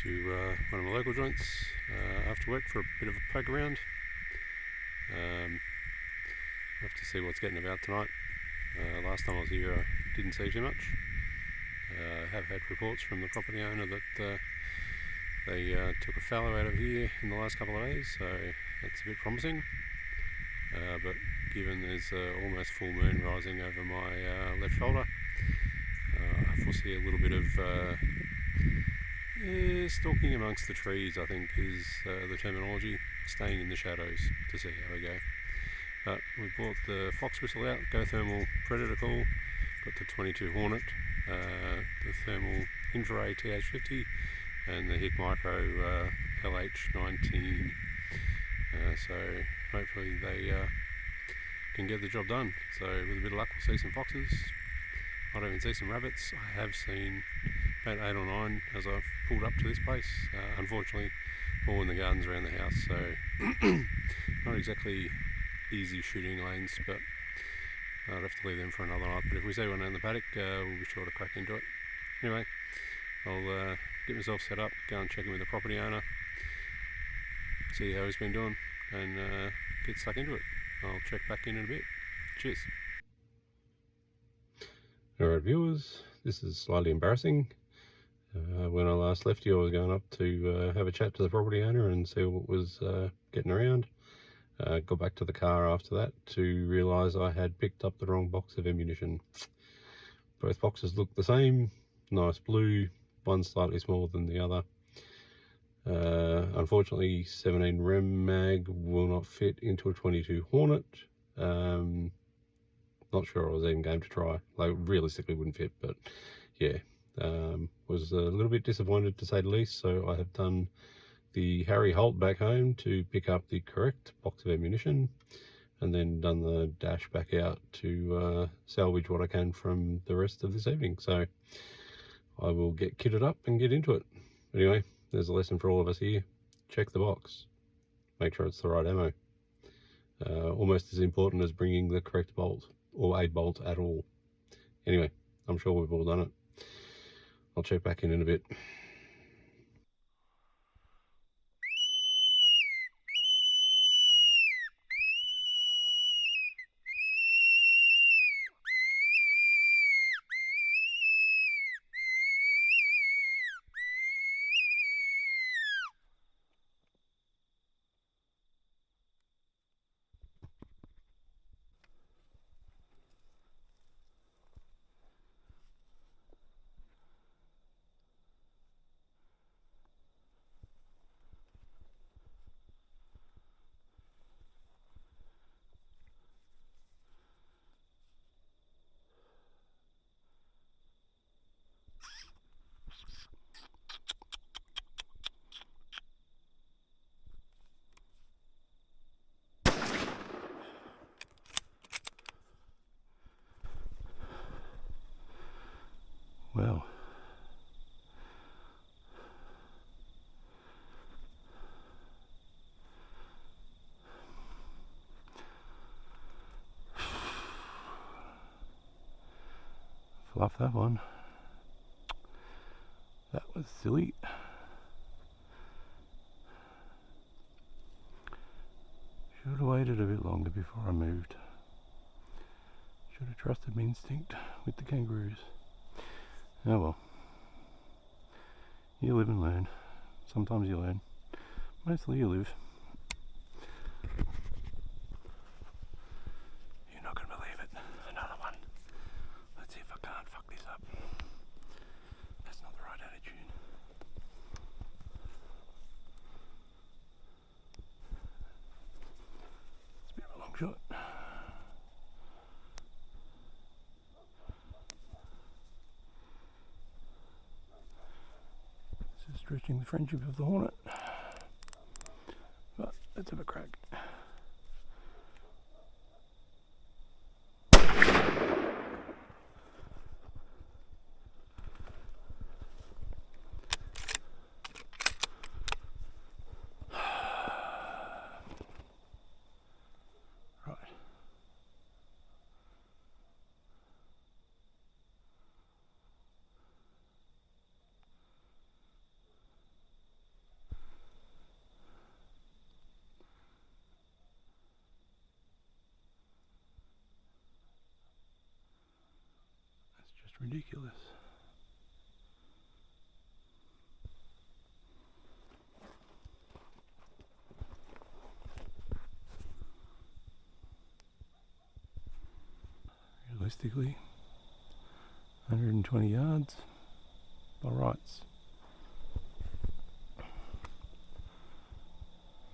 to one of my local joints after work for a bit of a poke around. Have to see what's getting about tonight. Last time I was here I didn't see too much. I have had reports from the property owner that they took a fallow out of here in the last couple of days, so that's a bit promising. But given there's almost full moon rising over my left shoulder, I foresee a little bit of stalking amongst the trees, I think is the terminology, staying in the shadows to see how we go. But we bought the Fox whistle out, Go Thermal Predator call, got the 22 Hornet, the thermal Infiray TH50 and the Hick Micro LH19. So hopefully they can get the job done. So with a bit of luck we'll see some foxes, might even see some rabbits. I have seen about 8 or 9 as I've pulled up to this place. Unfortunately all in the gardens around the house, so not exactly easy shooting lanes, but I'd have to leave them for another night. But if we see one in the paddock, we'll be sure to crack into it. Anyway, I'll get myself set up, go and check in with the property owner, see how he's been doing, and get stuck into it. I'll check back in a bit. Cheers. Alright viewers, this is slightly embarrassing. When I last left you I was going up to have a chat to the property owner and see what was getting around. Got back to the car after that to realise I had picked up the wrong box of ammunition. Both boxes look the same, nice blue, one slightly smaller than the other. Unfortunately 17 rem mag will not fit into a 22 Hornet. Not sure I was even game to try, like realistically wouldn't fit, but yeah, was a little bit disappointed to say the least. So I have done the Harry Holt back home to pick up the correct box of ammunition, and then done the dash back out to salvage what I can from the rest of this evening. So I will get kitted up and get into it. Anyway, there's a lesson for all of us here. Check the box, make sure it's the right ammo. Almost as important as bringing the correct bolt or a bolt at all. Anyway, I'm sure we've all done it. I'll check back in a bit. Well, fluff that one. That was silly. Should have waited a bit longer before I moved. Should have trusted my instinct with the kangaroos. Oh well. You live and learn. Sometimes you learn. Mostly you live. You're not going to believe it. Another one. Let's see if I can't fuck this up. That's not the right attitude. It's a bit of a long shot. This is stretching the friendship of the Hornet. But let's have a crack. Just ridiculous. Realistically, 120 yards by rights.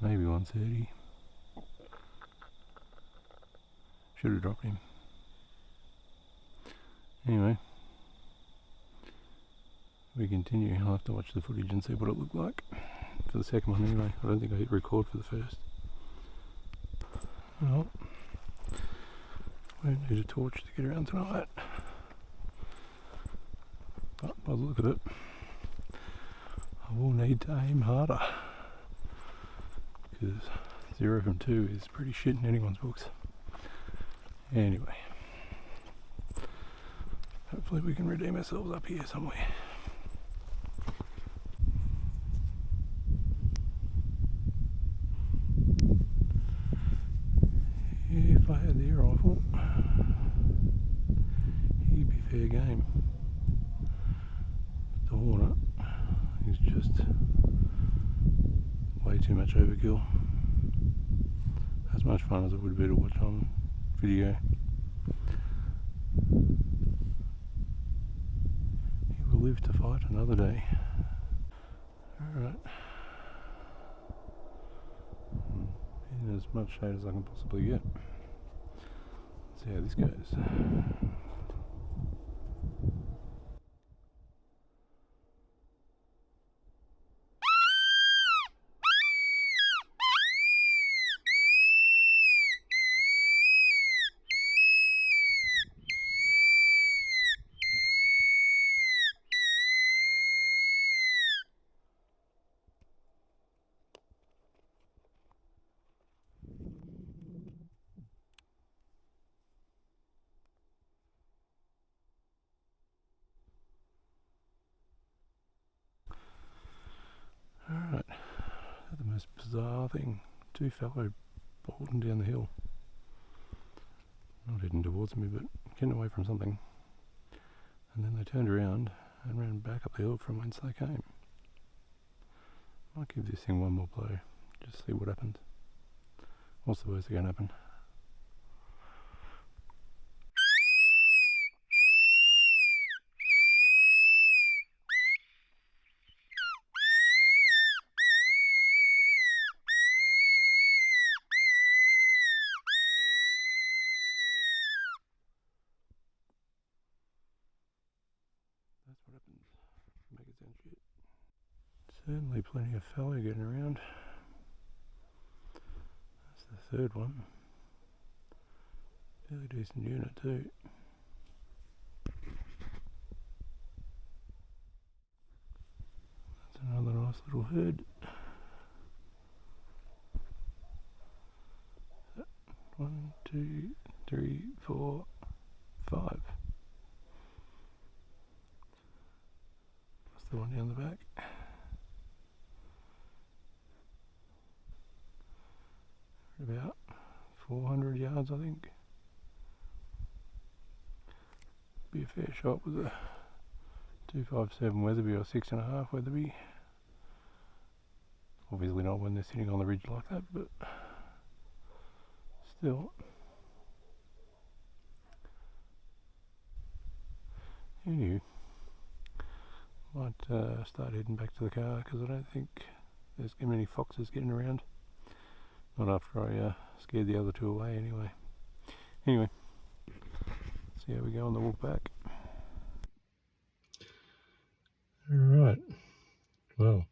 Maybe 130. Should have dropped him. Anyway, we continue. I'll have to watch the footage and see what it looked like for the second one anyway. I don't think I hit record for the first. Well, won't need a torch to get around tonight. But by the look of it, I will need to aim harder, because 0 from 2 is pretty shit in anyone's books. Anyway, hopefully we can redeem ourselves up here somewhere. If I had the air rifle, he'd be fair game. The Hornet is just way too much overkill. As much fun as it would be to watch on video. He will live to fight another day. Alright. In as much shade as I can possibly get. Let's see how this goes. Alright, the most bizarre thing, 2 fallow bolting down the hill. Not heading towards me, but getting away from something. And then they turned around and ran back up the hill from whence they came. Might give this thing one more blow, just see what happens. What's the worst that can happen? That's what happens. Make it sound shit. Certainly plenty of fallow getting around. That's the third one. Fairly decent unit too. That's another nice little herd. 1, 2, 3, 4, 5. That's the one down the back. About 400 yards, I think. Be a fair shot with a 257 Weatherby or 6.5 Weatherby. Obviously not when they're sitting on the ridge like that, but still. Anyway, might start heading back to the car because I don't think there's many foxes getting around. Not after I scared the other 2 away anyway. Anyway, see how we go on the walk back. Alright, well,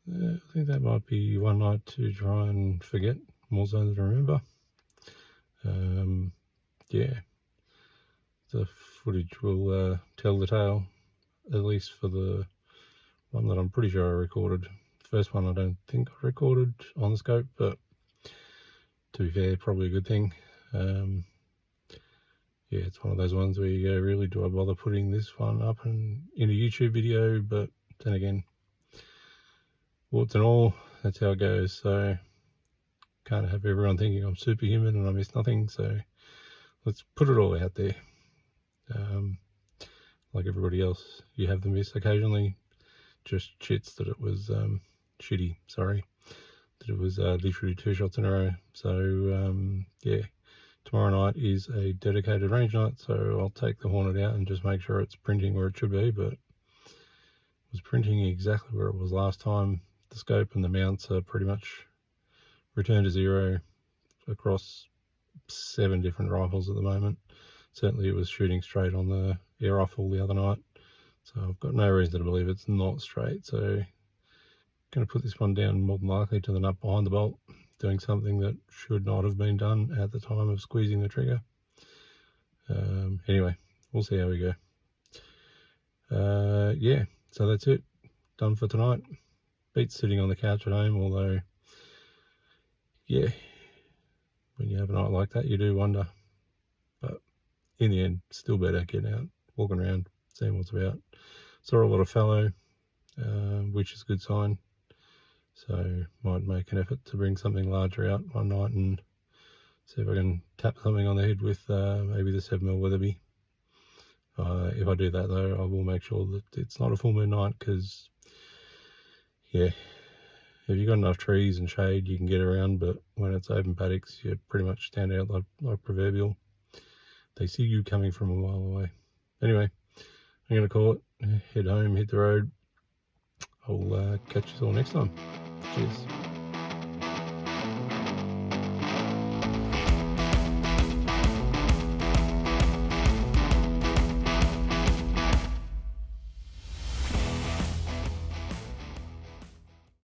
I think that might be one night to try and forget, more zones to remember. Yeah, the footage will tell the tale, at least for the one that I'm pretty sure I recorded. The first one I don't think I recorded on the scope, but to be fair, probably a good thing. Yeah, it's one of those ones where you go, really, do I bother putting this one up in a YouTube video? But then again, warts and all, that's how it goes. So can't have everyone thinking I'm superhuman and I miss nothing. So let's put it all out there. Like everybody else, you have the miss occasionally. Just shits that it was shitty. Sorry, that it was literally 2 shots in a row. So yeah, tomorrow night is a dedicated range night, so I'll take the Hornet out and just make sure it's printing where it should be. But it was printing exactly where it was last time. The scope and the mounts are pretty much returned to zero across 7 different rifles at the moment. Certainly it was shooting straight on the air rifle the other night, so I've got no reason to believe it's not straight. So I'm going to put this one down more than likely to the nut behind the bolt, doing something that should not have been done at the time of squeezing the trigger. Anyway, we'll see how we go. Yeah, so that's it, done for tonight. Beats sitting on the couch at home, although yeah, when you have a night like that you do wonder, but in the end still better getting out, walking around, seeing what's about. Saw a lot of fallow, which is a good sign, so might make an effort to bring something larger out one night and see if I can tap something on the head with maybe the 7mm Weatherby. If I do that though, I will make sure that it's not a full moon night, because yeah, if you've got enough trees and shade you can get around, but when it's open paddocks you pretty much stand out like proverbial. They see you coming from a mile away. Anyway, I'm going to call it, head home, hit the road. I'll catch you all next time. Cheers.